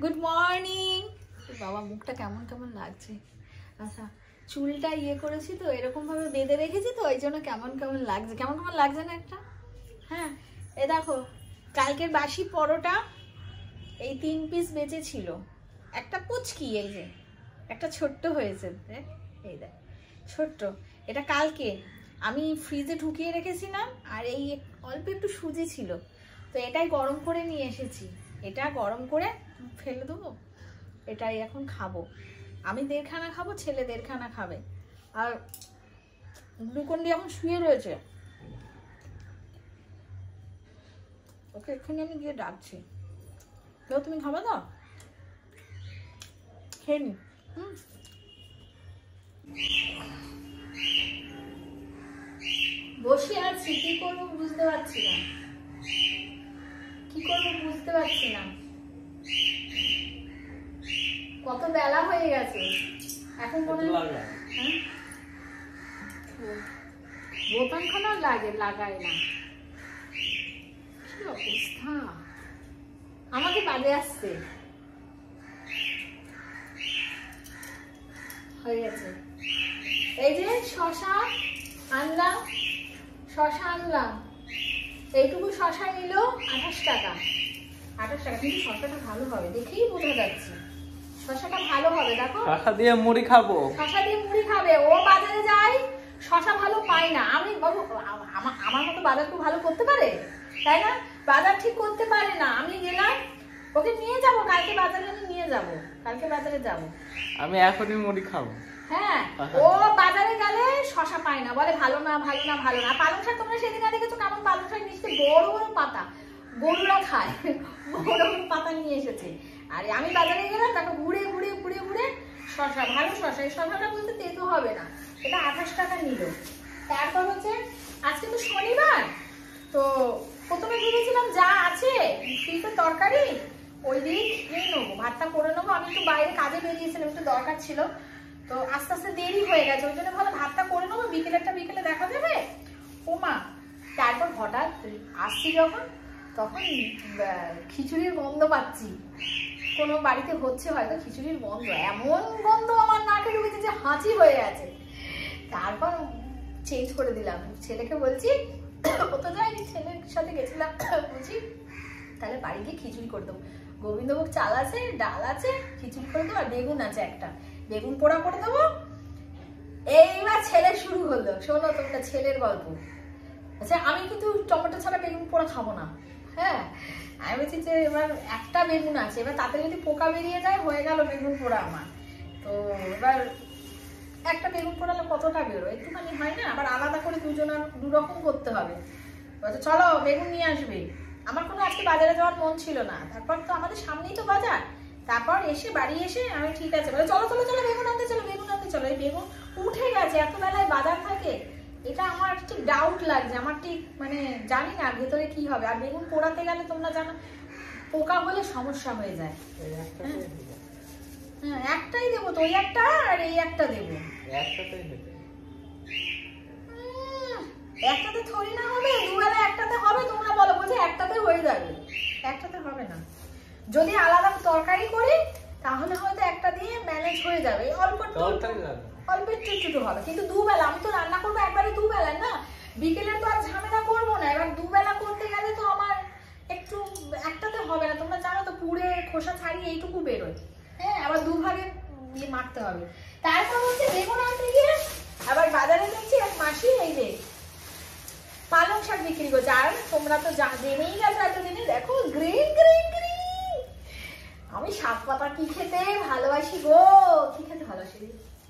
Good morning. বাবা মুখটা কেমন কেমন লাগছে। আচ্ছা চুলটা ইয়ে করেছি তো, এরকম ভাবে বেঁধে রেখেছি তো, ওই জন্য কেমন কেমন লাগছে, কেমন কেমন লাগছে না একটা। হ্যাঁ এ দেখো কালকের বাসি পরোটা এই 3 পিস বেঁচে ছিল, একটা পুচকি, এই যে একটা ছোট্ট হয়েছে, এই দেখ ছোট্ট, এটা কালকে আমি ফ্রিজে ঢুকিয়ে রেখেছিলাম, আর এই অল্প একটু সুজি ছিল, তো এটাই গরম করে নিয়ে এসেছি, এটা গরম করে ফেলে দেবো, এটাই এখন খাবো। আমি 1.5 খানা খাবো, ছেলে 1.5 খানা খাবে, আর গ্লুকন্ডি এখন শুয়ে রয়েছে, ওকে এক্ষুনি আমি গিয়ে ডাকছি। কেউ তুমি খাবে তো? খেয়ে নি। বসে আছি, কি করবো বুঝতে পারছি না, কি করবো বুঝতে পারছি না, কত বেলা হয়ে গেছে এখন। বোতাম খানা লাগাই না, কি অবস্থা, আমাকে বাজে আসছে, হয়ে গেছে। এই যে শশা আনলাম, এইটুকু শশা নিল 28 টাকা, 28 টাকা, কিন্তু শশাটা ভালো হবে, দেখেই বোঝা যাচ্ছে শশাটা ভালো হবে। দেখো শশা দিয়ে মুড়ি খাবো, শশা দিয়ে মুড়ি খাবে, ও বাজারে যায় শশা ভালো পাই না, আমি বাবু আমার মতো বাজার তো ভালো করতে পারে, তাই না? বাজার ঠিক করতে পারে না, আমি গেলাম, ওকে নিয়ে যাবো কালকে বাজারে, আমি নিয়ে যাবো, কালকে বাজারে যাবো, আমি এখনই মুড়ি খাবো। হ্যাঁ ও বাজারে গেলে শশা পায় না, বলে ভালো না ভালো না ভালো না। পালং শাক তোমরা সেদিন দেখেছো কেমন পালং শাক নিচ্ছে, বড় বড় পাতা, গরুরা খায়, বড় বড় পাতা নিয়ে এসেছে। আর আমি বাজারে গেলাম, তাকে ঘুরে ঘুরে ঘুরে ঘুরে শশা, ভালো শশা, এই শশাটা বলতে তেতো হবে না, এটা 28 টাকা নিল। তারপর হচ্ছে আজকে তো শনিবার, তো প্রথমে ভেবেছিলাম যা আছে ফ্রিজের তরকারি ওই দিয়ে খেয়ে নেবো, ভাতটা করে নেবো। আমি একটু বাইরে কাজে বেরিয়েছিলাম, একটু দরকার ছিল, তো আস্তে আস্তে দেরি হয়ে গেছে, ওই জন্য ভালো ভাতটা করে নেবো, বিকেলে দেখা যাবে। ও মা, তারপর হঠাৎ আসছি যখন, তখন খিচুড়ির গন্ধ পাচ্ছি। কোনো বাড়িতে হচ্ছে হয়তো খিচুড়ির গন্ধ, এমন গন্ধ আমার নাকে ঢুকেছে যে হাঁচি হয়ে গেছে। তারপর চেঞ্জ করে দিলাম, ছেলেকে বলছি, ও তো যায়নি, ছেলের সাথে গেছিলাম, বলছি তাহলে বাড়ি গিয়ে খিচুড়ি করে দেবো। গোবিন্দভোগ চাল আছে, ডাল আছে, খিচুড়ি করে দেবো, আর বেগুন আছে একটা, বেগুন পোড়া করে দেবো। এইবার ছেলে শুরু হলো, শোনো তোমরা ছেলের গল্প। আচ্ছা, আমি কিন্তু টমেটো ছাড়া বেগুন পোড়া খাবো না। হ্যাঁ, আমি বলছি যে এবার একটা বেগুন আছে, এবার তাতে যদি পোকা বেরিয়ে যায় হয়ে গেল বেগুন পোড়া আমার। তো এবার একটা বেগুন পোড়ালে কতটা বেরো, একটুখানি হয় না, আবার আলাদা করে দু রকম করতে হবে। চলো বেগুন নিয়ে আসবে। আমার কোনো আজকে বাজারে যাওয়ার মন ছিল না, তারপর তো আমাদের সামনেই তো বাজার। তারপর এসে বাড়ি এসে আমি ঠিক আছে বলে চলো চলো চলো বেগুন আনতে চলো, বেগুন আনতে চলো। এই বেগুন উঠে গেছে, এত বেলায় বাজার থাকে, এটা আমার ঠিক ডাউট লাগছে, আমার ঠিক মানে জানি না ভেতরে কি হবে। আর বেগুন পোড়াতে গেলে তোমরা জানো পোকা হলে সমস্যা হয়ে যায়। হ্যাঁ, একটাই দেবো তো, ওই একটা আর এই একটা দেবো। একটাতে থরি না হবে, দুবেলা একটাতে হবে, তোমরা বলো, বলছে একটাতে হয়ে যাবে, একটাতে হবে না। যদি আলাদা তরকারি করি তাহলে হয়তো একটা দিয়ে ম্যানেজ হয়ে যাবে, অল্প একটু হবে। কিন্তু দুবেলা আমি তো রান্না করবো একবারে দুবেলা না, বিকেলে তো আর ঝামেলা করবো না। এবার দুবেলা করতে গেলে তো আমার একটু একটাতে হবে না, তোমরা জানো তো পুরে খোসা ছাড়িয়ে এইটুকু বেরোয়। হ্যাঁ, আবার দুভাগে মাখতে হবে। তারপর হচ্ছে বেগুন আনতে গিয়ে আবার বাজারে যাচ্ছি, এক মাসি এই যে পালং শাক বিক্রি করছে। আর তোমরা তো জেনেই গেছো এতদিনে, দেখো গ্রিন গ্রিন গ্রিন। আমি শাক পাতা কি খেতে ভালোবাসি গো, কি খেতে ভালোবাসি,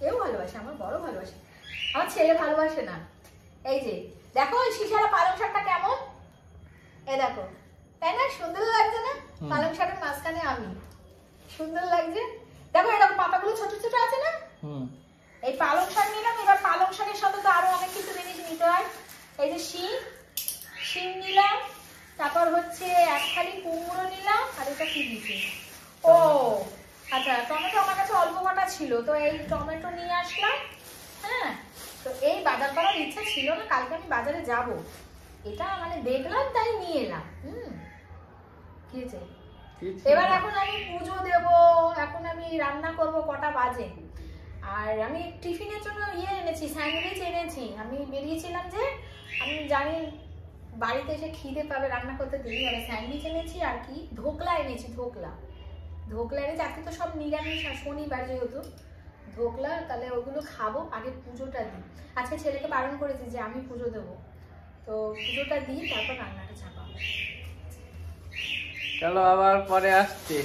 এও ভালোবাসে, আমার বড় ভালোবাসে, আমার ছেলে ভালোবাসে না। এই যে দেখো শিশারা পালং শাকটা কেমন, এ দেখো, তাই না, সুন্দর লাগছে না? পালং শাকের মাঝখানে আমি, সুন্দর লাগছে। দেখো এরকম পাতাগুলো ছোট ছোট আছে না, এই পালং শাক নিলাম। এবার পালং শাকের সাথে তো আরো অনেক কিছু জিনিস নিতে হয়। এই যে শিম নিলাম, তারপর হচ্ছে এক খালি কুমড়ো নিলাম, আর এটা কি দিচ্ছি, ও আচ্ছা টমেটো আমার কাছে অল্প কটা ছিল, তো এই টমেটো নিয়ে আসলাম। হ্যাঁ, তো এই বাজার করার ইচ্ছা ছিল না, কালকে আমি বাজারে যাব, এটা মানে দেখলাম তাই নিয়ে এলাম। কি হয়েছে, এবার এখন আমি পুজো দেব, এখন আমি রান্না করব, কটা বাজে। আর আমি টিফিনের জন্য এনেছি, স্যান্ডউইচ এনেছি। আমি বেরিয়েছিলাম যে আমি জানি বাড়িতে এসে খিদে পাবে, রান্না করতে দেরি হবে। স্যান্ডউইচ এনেছি আর কি ধোকলা এনেছি, ধোকলা এনেছি। আজকে তো সব নিরামিষ, আর শনিবার যেহেতু ধোকলা, তাহলে ওগুলো খাবো, আগে পুজোটা দিই। আজকে ছেলেকে বারণ করেছি যে আমি পুজো দেবো, তো পুজোটা দিই তারপর রান্নাটা চাপাবো। চলো আবার পরে আসছি।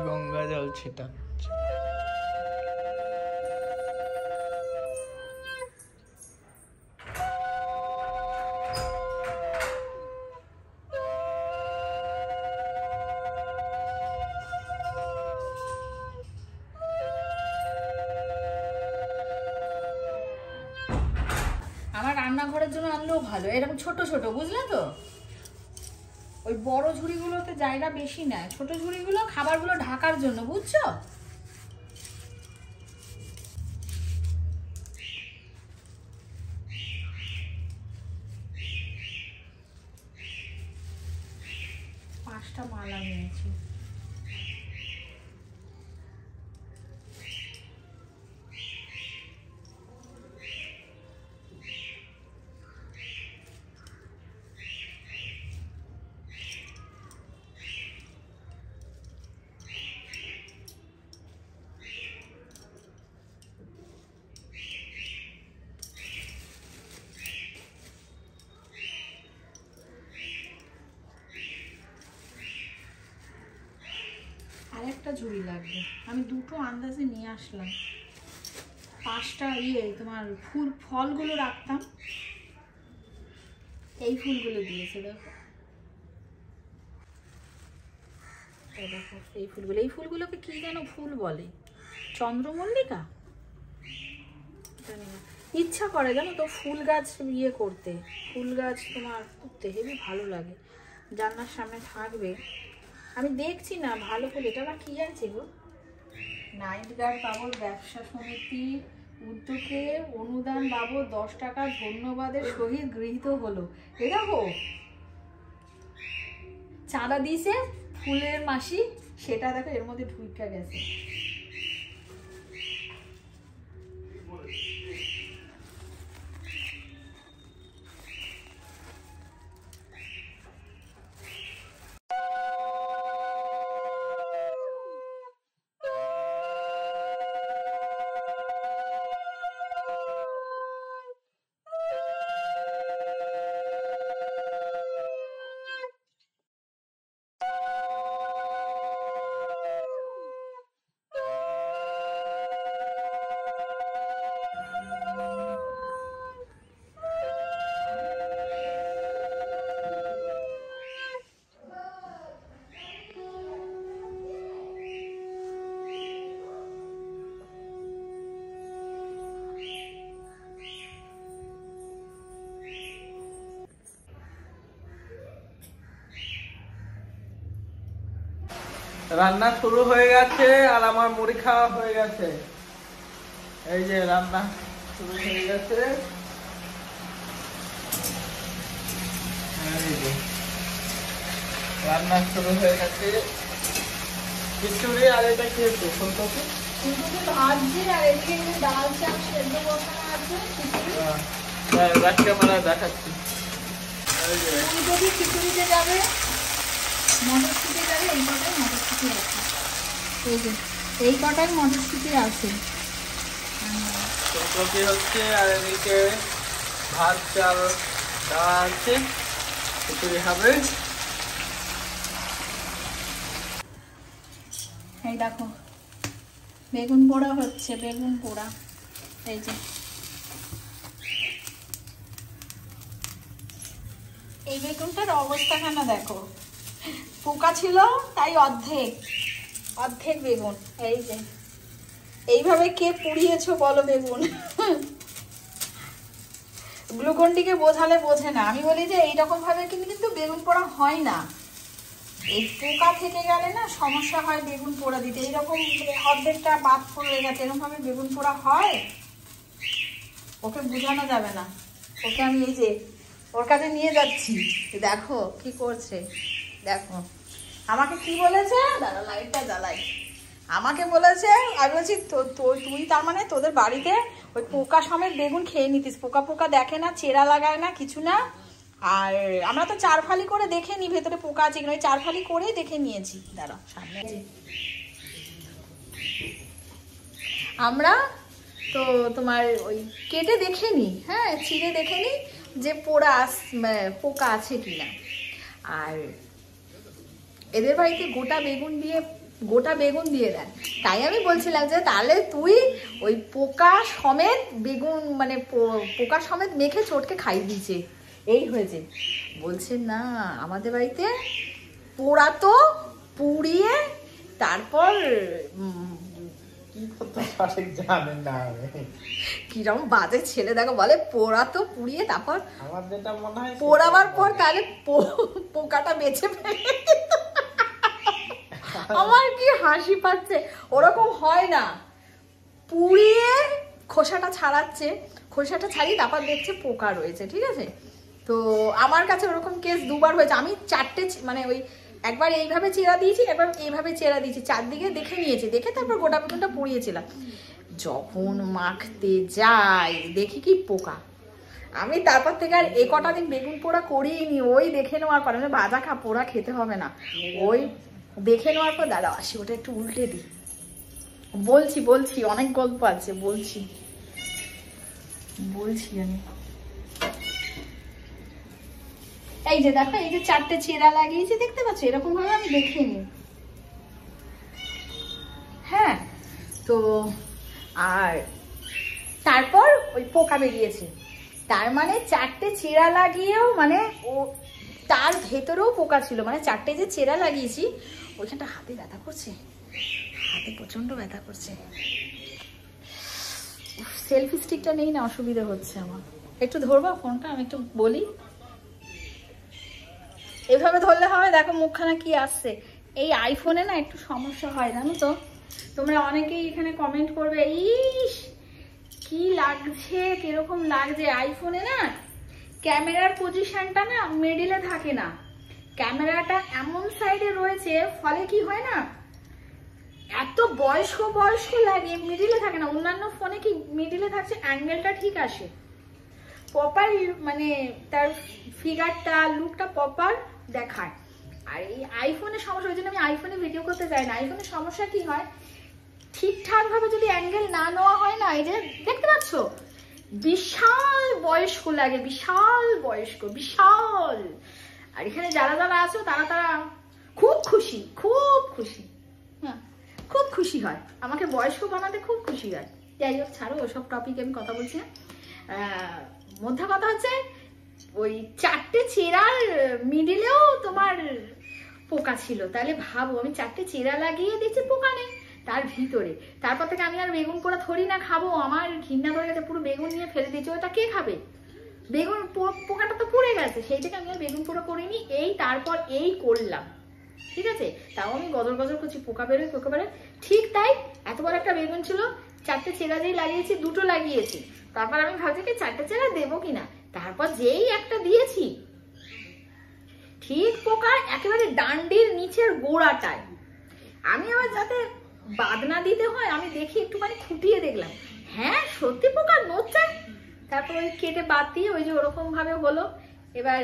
গঙ্গা জল ছিটা আমার রান্নাঘরের জন্য আনলেও ভালো, এরকম ছোট ছোট, বুঝলে তো? ওই বড় ঝুড়িগুলোতে জায়গা বেশি নেয়, ছোট ঝুড়িগুলো খাবারগুলো ঢাকার জন্য, বুঝছো? পাঁচটা মালা নিয়েছি। আরেকটা ঝুড়ি লাগবে, আমি দুটো আন্দাজে নিয়ে আসলাম। পাঁচটা তোমার ফলগুলো রাখতাম, এই ফুলগুলো দিয়েছে দেখো, দেখো এই ফুলগুলোকে কি যেন ফুল বলে, চন্দ্রমল্লিকা। ইচ্ছা করে জানো তো ফুল গাছ ইয়ে করতে, ফুল গাছ তোমার করতে হেবি ভালো লাগে। জানলার সামনে থাকবে, আমি দেখছি না ভালো ফুল। এটা আবার কি আছে গো? নাইট গার্ড বাবুর ব্যবসা সমিতির উদ্যোগে অনুদান বাবুর 10 টাকা ধন্যবাদের সহিত গৃহীত হলো। এটা হোক চাঁদা দিয়েছে ফুলের মাসি, সেটা দেখো এর মধ্যে ঢুইকা গেছে। রান্না শুরু হয়ে গেছে আর আমার মুড়ি খাওয়া হয়ে গেছে। এই যে রান্না শুরু হয়ে গেছে। এই যে রান্না শুরু হয়ে গেছে। খিচুড়ি আর এটা কি হচ্ছে? ফুলকপি ভাজছি আর এদিকে ডাল চাল সেদ্ধ বসানো আছে। ব্যাক ক্যামেরায় দেখাচ্ছি। ফুলকপি খিচুড়িতে যাবে, মটরশুঁটি যাবে, এই কটাই মটরশুঁটি আছে। এই যে এই কটাই মটরশুঁটি আছে। ফুলকপি হচ্ছে আর এদিকে ভাত চাল দেওয়া আছে, খিচুড়ি হবে। এই দেখো বেগুন পোড়া হচ্ছে, বেগুন পোড়া। এই যে এই বেগুনটার অবস্থাখানা দেখো, পোকা ছিল তাই অর্ধেক বেগুন। এই যে এইভাবে কে পুড়িয়েছো বলো বেগুন? গ্লুকন্ডিকে বোঝালে বোঝে না। আমি বলি যে এইরকম ভাবে কিন্তু বেগুন পোড়া হয় না, এই পোকা থেকে গেলে না সমস্যা হয় বেগুন পোড়া দিতে। এইরকম অর্ধেকটা বাদ পড়ে গেছে, এরকম ভাবে বেগুন পোড়া হয়? ওকে বোঝানো যাবে না। ওকে আমি এই যে ওর কাছে নিয়ে যাচ্ছি, দেখো কি করছে। দেখো আমাকে কি বলেছে, দাঁড়া লাইটটা জ্বালাই। আমাকে বলেছে, আমি বলছি তুই তার মানে তোদের বাড়িতে ওই পোকা সমেত বেগুন খেয়ে নিতিস, পোকা দেখে না, চেরা লাগায় না, কিছু না। আর আমরা তো 4 ফালি করে দেখে নি ভেতরে পোকা আছে কিনা, ওই 4 ফালি করেই দেখে নিয়েছি। দাঁড়া সামনে আমরা তো তোমার ওই কেটে দেখে নি, হ্যাঁ ছিঁড়ে দেখে নি যে পোকা আছে কিনা। আর এদের বাড়িতে গোটা বেগুন দিয়ে দেন, তাই আমি বলছিলাম যে তাহলে তুই ওই পোকা সমেত বেগুন মানে পোকা সমেত মেখে চটকে খাই দিয়েছে, এই হয়েছে। বলছে না আমাদের বাড়িতে পোড়া তো পুড়িয়ে তারপর কিরম বাজে ছেলে দেখো, বলে পোড়া তো পুড়িয়ে তারপর পোড়াবার পর তাহলে পোকাটা বেছে ফেলে। আমার কি হাসি পাচ্ছে। ওরকম হয় না, পুড়িয়ে খোসাটা ছাড়িয়ে তারপর দেখছে পোকা রয়েছে, ঠিক আছে। তো আমার কাছে ওরকম কেস 2 বার হয়েছে। আমি 4টে মানে ওই একবার এইভাবে চেরা দিয়েছি, একবার এইভাবে চেরা দিয়েছি, 4 দিকে দেখে নিয়েছি, দেখে তারপর গোটা বেগুনটা পুড়িয়েছিলাম। যখন মাখতে যাই দেখি কি পোকা। আমি তারপর থেকে আর এ কটা দিন বেগুন পোড়া করিনি, ওই দেখে নেওয়ার পর আমি ভাজা পোড়া খেতে হবে না, ওই দেখে নেওয়ার পর দাঁড়াও আসি ওটা একটু উল্টে দিই। বলছি অনেক গল্প আছে, বলছি আমি। এই যে দেখো এই যে 4টে চেরা লাগিয়েছি, দেখতে পাচ্ছ, এরকম ভাবে আমি দেখে নি। হ্যাঁ তো আর তারপর ওই পোকা বেরিয়েছে, তার মানে 4টে চেরা লাগিয়েও মানে ও তার ভেতরেও পোকা ছিল, মানে 4টে যে চেরা লাগিয়েছি ওইখানটা হাতে ব্যথা করছে, হাতে প্রচন্ড ব্যথা করছে। সেলফি স্টিকটা নেই না, অসুবিধা হচ্ছে আমার। একটু ধরবা ফোনটা, আমি একটু বলি। এভাবে ধরলে হবে? দেখো মুখখানা কি আসছে। এই আইফোনে না একটু সমস্যা হয় জানো তো। তোমরা অনেকেই এখানে কমেন্ট করবে, ইস কি লাগছে, কিরকম লাগছে। আইফোনে না ক্যামেরার পজিশনটা না মিডিলে থাকে না, ক্যামেরাটা এমন সাইডে রয়েছে, ফলে কি হয় না এত বয়স্ক বয়স্ক লাগে, মিডিলে থাকে না। অন্যান্য ফোনে কি মিডিলে থাকছে, অ্যাঙ্গেলটা ঠিক আসে, প্রপার মানে তার ফিগারটা লুকটা প্রপার দেখায়। আর এই আইফোনের সমস্যা, ওই জন্য আমি আইফোনে ভিডিও করতে চাই না। আইফোনের সমস্যা কি হয়, ঠিকঠাক ভাবে যদি অ্যাঙ্গেল না নেওয়া হয় না, এই যে দেখতে পাচ্ছ বিশাল বয়স্ক লাগে, বিশাল বয়স্ক, বিশাল। আর এখানে যারা যারা আছো তারা তারা খুব খুশি, খুব খুশি, হ্যাঁ খুব খুশি হয়, আমাকে বয়স্ক বানাতে খুব খুশি হয়। যাই হোক ছাড়ো, ওসব টপিকে আমি কথা বলছি না। মধ্যে কথা হচ্ছে ওই 4টে চেরার মিডিলেও তোমার পোকা ছিল। তাহলে ভাবো, আমি 4টে চেরা লাগিয়ে দিয়েছি, পোকা নেই তার ভিতরে। তারপর থেকে আমি আর বেগুন পোড়া থরি না খাবো, আমার ঘৃণা ধরে গেছে, পুরো বেগুন নিয়ে ফেলে দিয়েছি। ওটা কে খাবে? বেগুন পোকাটা তো পুড়ে গেছে, সেই থেকে আমি আর বেগুন পোড়া করিনি। এই তারপর এই করলাম, ঠিক আছে। তাও আমি গজর গজর করছি, পোকা বেরোয় পোকা বেরোয়। ঠিক তাই, এত বড় একটা বেগুন ছিল, 4টে চেরা যেই লাগিয়েছি, 2টো লাগিয়েছি। তারপর আমি ভাবছি কি 4টে চেরা দেবো কিনা, তারপর যেই একটা দিয়েছি, ঠিক পোকা একেবারে ডান্ডির নিচের গোড়াটায়। আমি আবার যাতে বাদ না দিতে হয়, আমি দেখি একটুখানি খুঁটিয়ে দেখলাম, হ্যাঁ সত্যি পোকা নড়ছে। তারপর ওই কেটে বাদ দিয়ে ওই যে ওরকম ভাবে হলো। এবার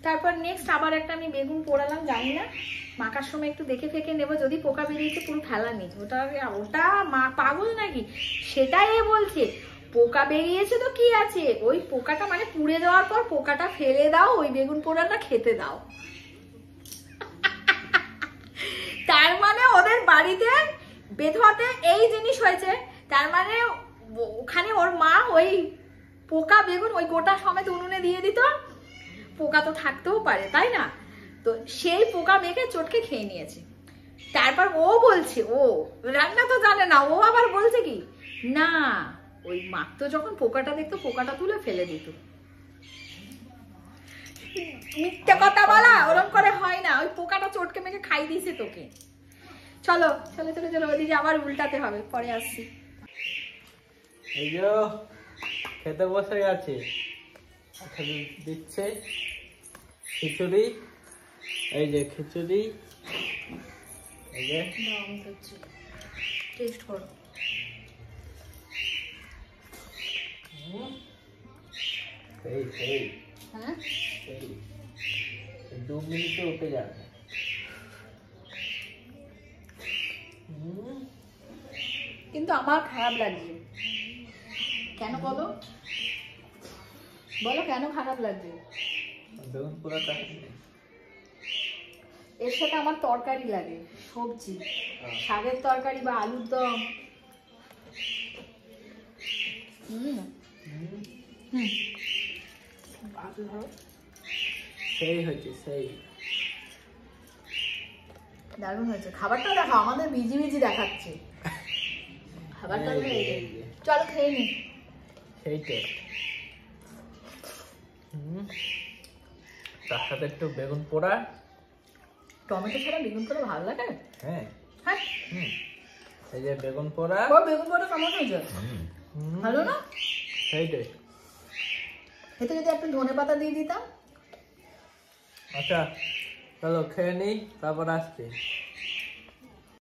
তারপর নেক্সট আবার একটা আমি বেগুন পোড়ালাম, জানি না মাখার সময় একটু দেখে ফেকে নেবো, যদি পোকা বেরিয়েছে পুরো ফেলা নেই। ওটা মা পাগল নাকি, সেটাই এ বলছে পোকা বেরিয়েছে তো কি আছে, ওই পোকাটা মানে পুড়ে যাওয়ার পর পোকাটা ফেলে দাও, ওই বেগুন পোড়াটা খেতে দাও। তার মানে ওদের বাড়িতে বেধুয়াতে এই জিনিস হয়েছে, তার মানে ওখানে ওর মা ওই পোকা বেগুন ওই গোটা সমেত উনুনে দিয়ে দিত। পোকা তো থাকতেও পারে তাই না, তো সেই পোকা মেখে চটকে খেয়ে নিয়েছে। তারপর ও বলছে ও রান্না তো জানে না, ও আবার বলছে কি না ওই মাখতো যখন পোকাটা দেখতো পোকাটা তুলে ফেলে দিত। মিথ্যে কথা বলা ওরকম করে হয় না, ওই পোকাটা চটকে মেখে খাই দিয়েছে তোকে। চলো চলো চলো চলো, ওইদিকে আবার উল্টাতে হবে, পরে আসছি। এই যে খেতে বসে গেছে, দিচ্ছে খিচুড়ি, এই যে খিচুড়ি, এই যে টেস্ট করো। এই এই হ্যাঁ এই 2 মিনিটে উঠে যাবে। কিন্তু আমার খারাপ লাগছে, কেন বলো বলো কেন খারাপ লাগছে? বেগুন পোড়াটা এর সাথে আমার তরকারি লাগে, সবজি, শাকের তরকারি বা আলুর দম। সেই হয়েছে, সেই দারুণ হয়েছে। খাবারটা দেখো আমাদের ভিজি ভিজি দেখাচ্ছে, খাবারটা চলো খেয়ে নি। সেই টেস্ট। তার সাথে একটু বেগুন পোড়া, টমেটো ছাড়া বেগুন পোড়া ভালো লাগে? হ্যাঁ হ্যাঁ এই যে বেগুন পোড়া, বেগুন পোড়া কেমন হয়েছে? ভালো না? সেই টেস্ট। এতে যদি একটু ধনে পাতা দিয়ে দিতাম। আচ্ছা চলো খেয়ে নিই, তারপর আসছি।